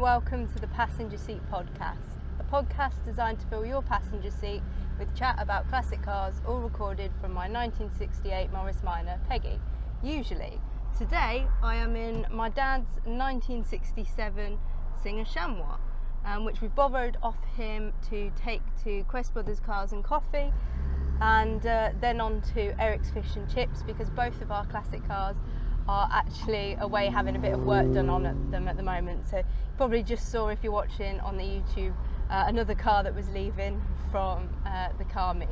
and welcome to the Passenger Seat Podcast, a podcast designed to fill your passenger seat with chat about classic cars, all recorded from my 1968 Morris Minor, Peggy, usually. Today I am in my dad's 1967 Singer Chamois, which we've borrowed off him to take to Quest Brothers Cars and Coffee, and then on to Eric's Fish and Chips, because both of our classic cars are actually away having a bit of work done on them at the moment. So you probably just saw, if you're watching on the YouTube, another car that was leaving from the car meet.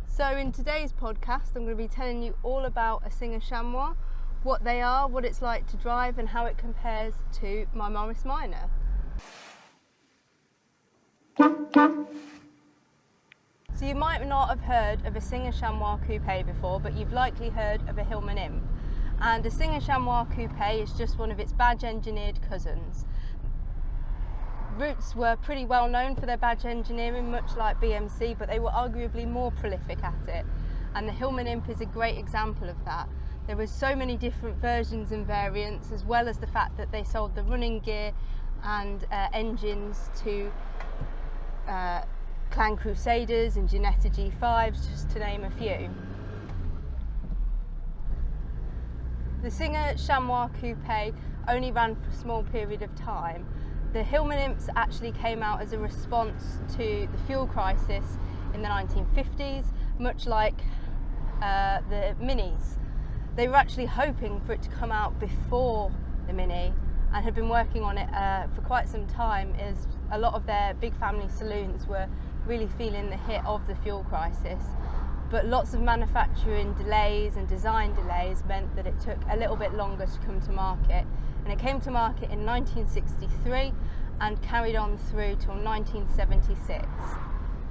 So in today's podcast I'm going to be telling you all about a Singer Chamois, what they are, what it's like to drive, and how it compares to my Morris Minor. So you might not have heard of a Singer Chamois coupe before, but you've likely heard of a Hilman Imp. And a Singer Chamois coupe is just one of its badge engineered cousins. Roots were pretty well known for their badge engineering, much like BMC, but they were arguably more prolific at it. And the Hilman Imp is a great example of that. There were so many different versions and variants, as well as the fact that they sold the running gear and engines to Clan Crusaders and Ginetta G5s, just to name a few. The Singer Chamois coupe only ran for a small period of time. The Hilman Imps actually came out as a response to the fuel crisis in the 1950s, much like the Minis. They were actually hoping for it to come out before the Mini, and had been working on it for quite some time, as a lot of their big family saloons were really feeling the hit of the fuel crisis. But lots of manufacturing delays and design delays meant that it took a little bit longer to come to market, and it came to market in 1963 and carried on through till 1976.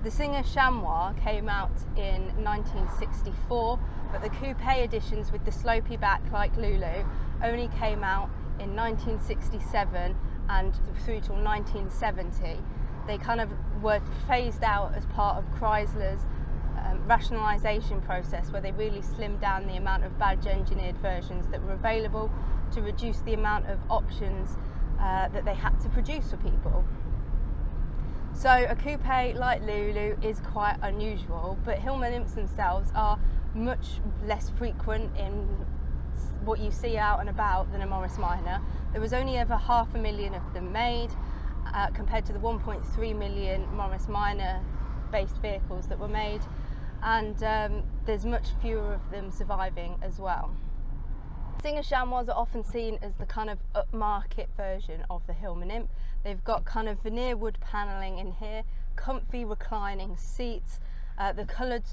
The Singer Chamois came out in 1964, but the coupe editions with the slopey back like Lulu only came out in 1967 and through till 1970. They kind of were phased out as part of Chrysler's rationalisation process, where they really slimmed down the amount of badge engineered versions that were available to reduce the amount of options that they had to produce for people. So a coupe like Lulu is quite unusual, but Hilman Imps themselves are much less frequent in what you see out and about than a Morris Minor. There was only ever 500,000 of them made, compared to the 1.3 million Morris Minor based vehicles that were made, and there's much fewer of them surviving as well. Singer Chamois are often seen as the kind of upmarket version of the Hilman Imp. They've got kind of veneer wood panelling in here, comfy reclining seats, the coloured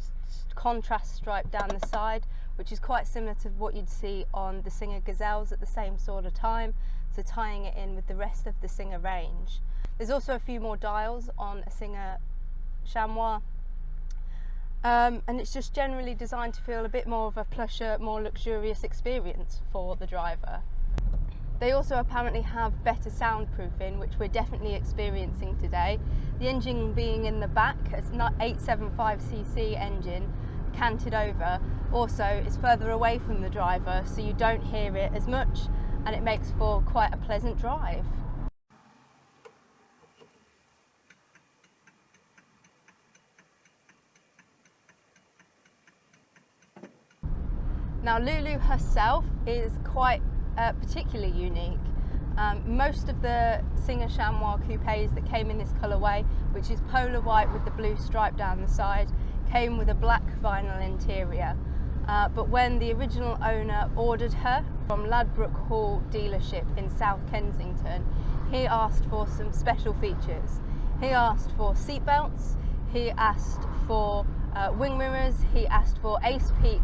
contrast stripe down the side, which is quite similar to what you'd see on the Singer Gazelles at the same sort of time, so tying it in with the rest of the Singer range. There's also a few more dials on a Singer Chamois, and it's just generally designed to feel a bit more of a plusher, more luxurious experience for the driver. They also apparently have better soundproofing, which we're definitely experiencing today. The engine being in the back, it's not 875cc engine, canted over, also is further away from the driver, so you don't hear it as much, and it makes for quite a pleasant drive. Now Lulu herself is quite particularly unique. Most of the Singer Chamois coupes that came in this colourway, which is polar white with the blue stripe down the side, came with a black vinyl interior. But when the original owner ordered her from Ladbroke Hall dealership in South Kensington, he asked for some special features. He asked for seat belts, he asked for wing mirrors, he asked for Ace Peak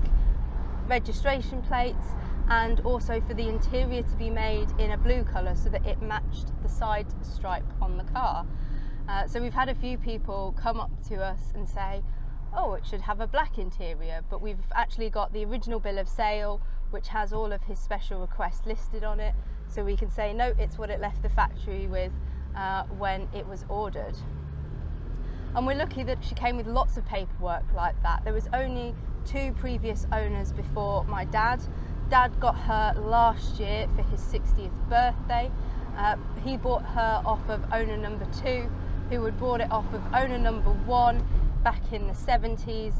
registration plates, and also for the interior to be made in a blue colour so that it matched the side stripe on the car. So we've had a few people come up to us and say, oh, it should have a black interior, but we've actually got the original bill of sale, which has all of his special requests listed on it, so we can say no, it's what it left the factory with when it was ordered. And we're lucky that she came with lots of paperwork like that. There was only 2 previous owners before my dad. Dad got her last year for his 60th birthday, He bought her off of owner number 2, who had bought it off of owner number 1 back in the 70s,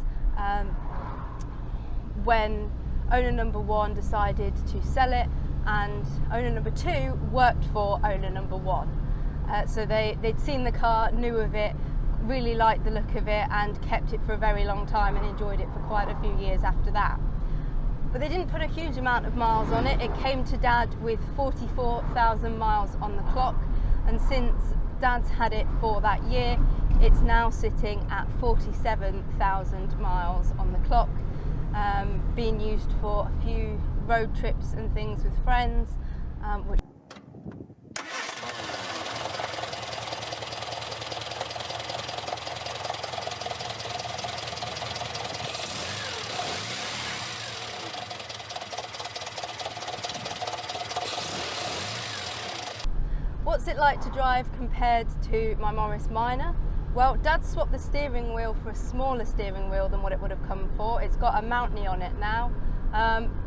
when owner number 1 decided to sell it, and owner number 2 worked for owner number 1. So they'd seen the car, knew of it, really liked the look of it, and kept it for a very long time and enjoyed it for quite a few years after that. But they didn't put a huge amount of miles on it. It came to Dad with 44,000 miles on the clock, and since Dad's had it for that year, it's now sitting at 47,000 miles on the clock, being used for a few road trips and things with friends, which What's it like to drive compared to my Morris Minor? Well, Dad swapped the steering wheel for a smaller steering wheel than what it would have come for. It's got a Mountney on it now,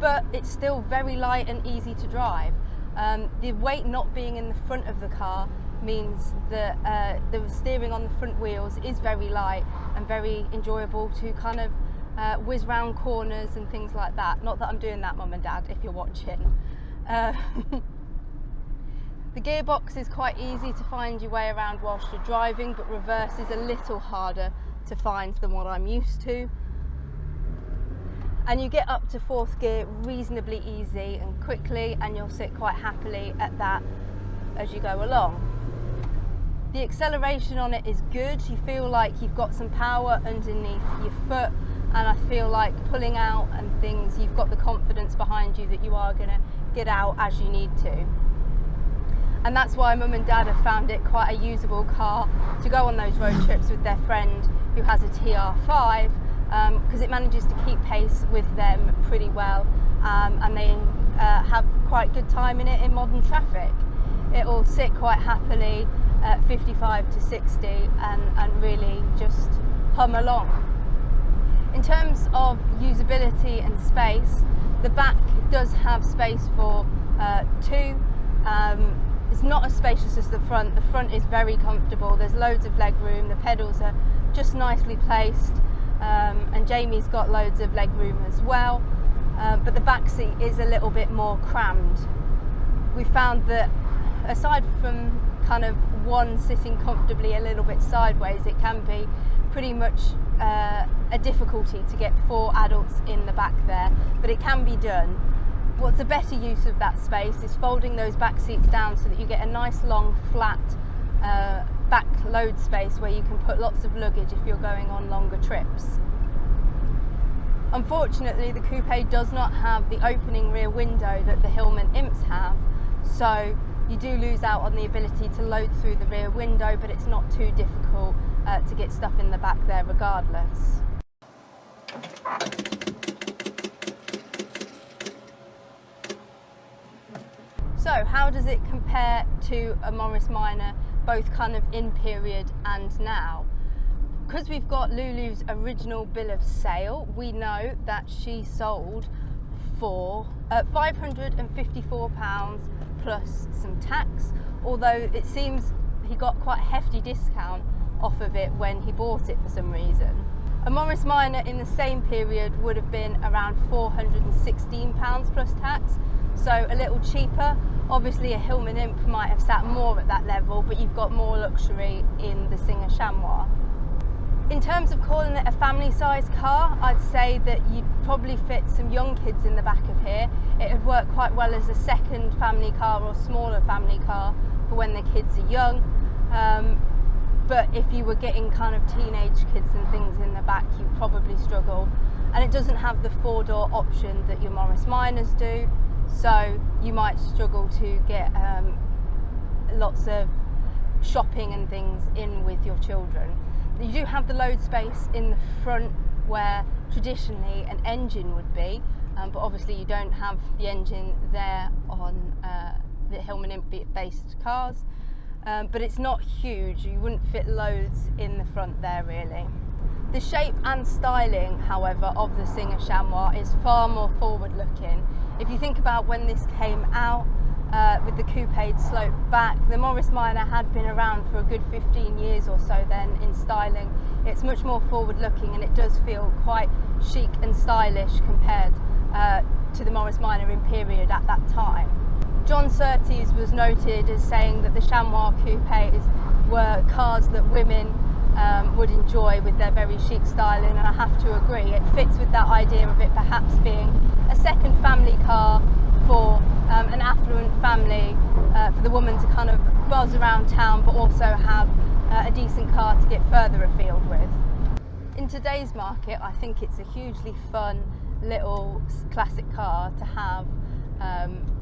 but it's still very light and easy to drive. The weight not being in the front of the car means that the steering on the front wheels is very light and very enjoyable to kind of whiz round corners and things like that. Not that I'm doing that, Mum and Dad, if you're watching. The gearbox is quite easy to find your way around whilst you're driving, but reverse is a little harder to find than what I'm used to. And you get up to 4th gear reasonably easy and quickly, and you'll sit quite happily at that as you go along. The acceleration on it is good. You feel like you've got some power underneath your foot, and I feel like pulling out and things, you've got the confidence behind you that you are going to get out as you need to. And that's why Mum and Dad have found it quite a usable car to go on those road trips with their friend who has a TR5, because it manages to keep pace with them pretty well, and they have quite good time in it in modern traffic. It will sit quite happily at 55 to 60 and really just hum along. In terms of usability and space, the back does have space for 2. It's not as spacious as the front. The front is very comfortable. There's loads of leg room. The pedals are just nicely placed, and Jamie's got loads of leg room as well. But the back seat is a little bit more crammed. We found that aside from kind of one sitting comfortably a little bit sideways, it can be pretty much a difficulty to get 4 adults in the back there, but it can be done. What's a better use of that space is folding those back seats down so that you get a nice long flat back load space where you can put lots of luggage if you're going on longer trips. Unfortunately, the coupe does not have the opening rear window that the Hilman Imps have, so you do lose out on the ability to load through the rear window, but it's not too difficult to get stuff in the back there regardless. So how does it compare to a Morris Minor, both kind of in period and now? Because we've got Lulu's original bill of sale, we know that she sold for £554 plus some tax, although it seems he got quite a hefty discount off of it when he bought it for some reason. A Morris Minor in the same period would have been around £416 plus tax, so a little cheaper. Obviously a Hilman Imp might have sat more at that level, but you've got more luxury in the Singer Chamois. In terms of calling it a family size car, I'd say that you'd probably fit some young kids in the back of here. It would work quite well as a second family car or smaller family car for when the kids are young. But if you were getting kind of teenage kids and things in the back, you'd probably struggle. And it doesn't have the 4-door option that your Morris Minors do, so you might struggle to get lots of shopping and things in with your children. You do have the load space in the front where traditionally an engine would be, but obviously you don't have the engine there on the Hilman Imp based cars. But it's not huge, you wouldn't fit loads in the front there really. The shape and styling, however, of the Singer Chamois is far more forward looking. If you think about when this came out, with the coupéed slope back. The Morris Minor had been around for a good 15 years or so then in styling. It's much more forward looking and it does feel quite chic and stylish compared to the Morris Minor in period at that time. John Surtees was noted as saying that the Chamois coupés were cars that women would enjoy with their very chic styling, and I have to agree. It fits with that idea of it perhaps being a second family car for an affluent family, for the woman to kind of buzz around town but also have a decent car to get further afield with. In today's market, I think it's a hugely fun little classic car to have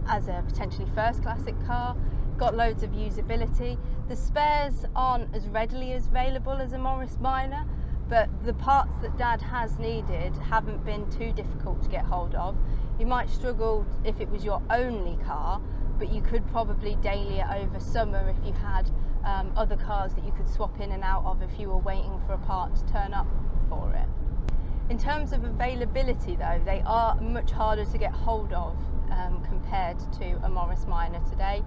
as a potentially first classic car. Got loads of usability. The spares aren't as readily as available as a Morris Minor, but the parts that Dad has needed haven't been too difficult to get hold of. You might struggle if it was your only car, but you could probably daily it over summer if you had other cars that you could swap in and out of if you were waiting for a part to turn up for it. In terms of availability though, they are much harder to get hold of compared to a Morris Minor today.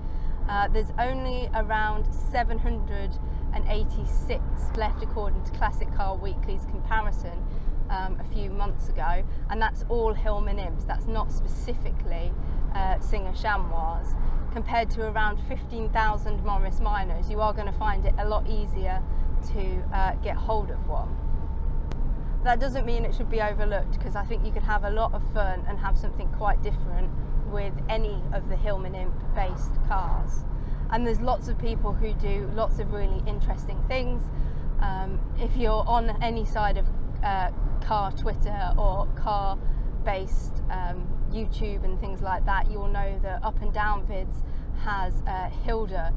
There's only around 786 left according to Classic Car Weekly's comparison a few months ago, and that's all Hilman Imps, that's not specifically Singer Chamois. Compared to around 15,000 Morris Minors, you are going to find it a lot easier to get hold of one. That doesn't mean it should be overlooked, because I think you could have a lot of fun and have something quite different with any of the Hilman Imp based cars. And there's lots of people who do lots of really interesting things. If you're on any side of car Twitter or car based YouTube and things like that, you'll know that Up and Down Vids has Hilda,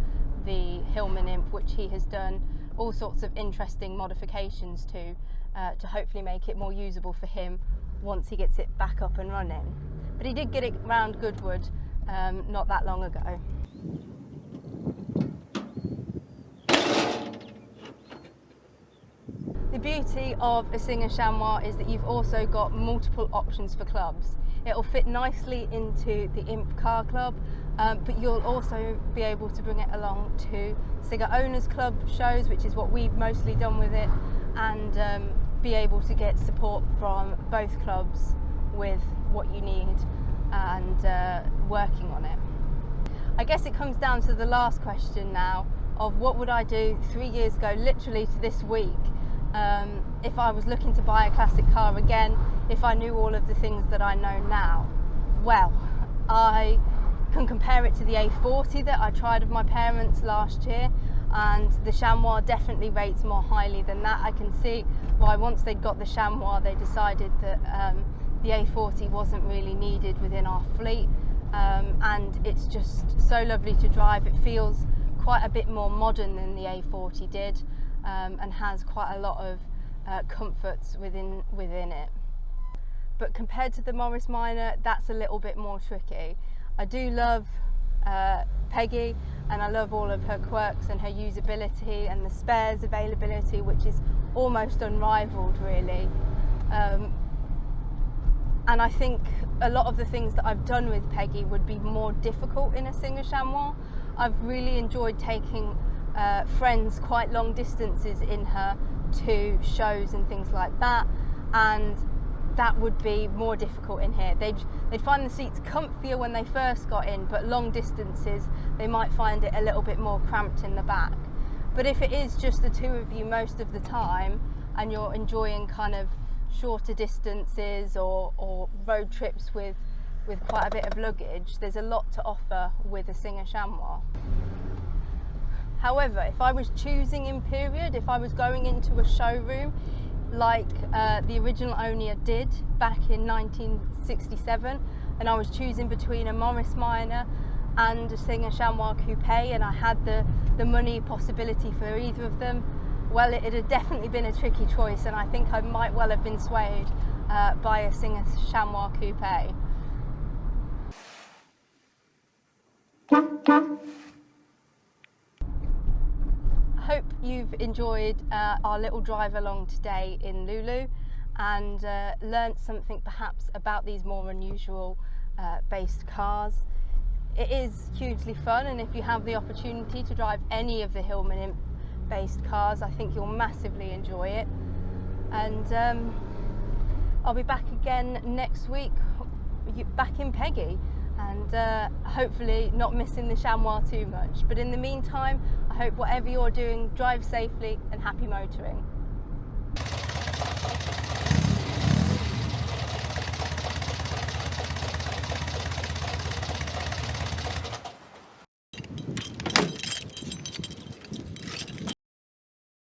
the Hilman Imp, which he has done all sorts of interesting modifications to hopefully make it more usable for him once he gets it back up and running. But he did get it around Goodwood not that long ago. The beauty of a Singer Chamois is that you've also got multiple options for clubs. It'll fit nicely into the Imp Car Club, but you'll also be able to bring it along to Singer Owners Club shows, which is what we've mostly done with it, and be able to get support from both clubs with what you need and working on it. I guess it comes down to the last question now of what would I do 3 years ago, literally to this week, if I was looking to buy a classic car again, if I knew all of the things that I know now. Well, I can compare it to the A40 that I tried with my parents last year, and the Chamois definitely rates more highly than that. I can see why once they'd got the Chamois they decided that the A40 wasn't really needed within our fleet, and it's just so lovely to drive. It feels quite a bit more modern than the A40 did, and has quite a lot of comforts within it. But compared to the Morris Minor, that's a little bit more tricky. I do love Peggy, and I love all of her quirks and her usability and the spares availability, which is almost unrivaled really. And I think a lot of the things that I've done with Peggy would be more difficult in a Singer Chamois. I've really enjoyed taking friends quite long distances in her to shows and things like that, and that would be more difficult in here. They'd find the seats comfier when they first got in, but long distances they might find it a little bit more cramped in the back. But if it is just the two of you most of the time and you're enjoying kind of shorter distances or road trips with quite a bit of luggage, there's a lot to offer with a Singer Chamois. However, if I was choosing in period, if I was going into a showroom like the original owner did back in 1967, and I was choosing between a Morris Minor and a Singer Chamois coupe, and I had the money possibility for either of them, well, it had definitely been a tricky choice, and I think I might well have been swayed by a Singer Chamois coupe. I hope you've enjoyed our little drive along today in Lulu and learnt something perhaps about these more unusual based cars. it is hugely fun, and if you have the opportunity to drive any of the Hilman Imp based cars, I think you'll massively enjoy it. And I'll be back again next week, back in Peggy, and hopefully not missing the chamois too much. But in the meantime, I hope whatever you're doing, drive safely and happy motoring.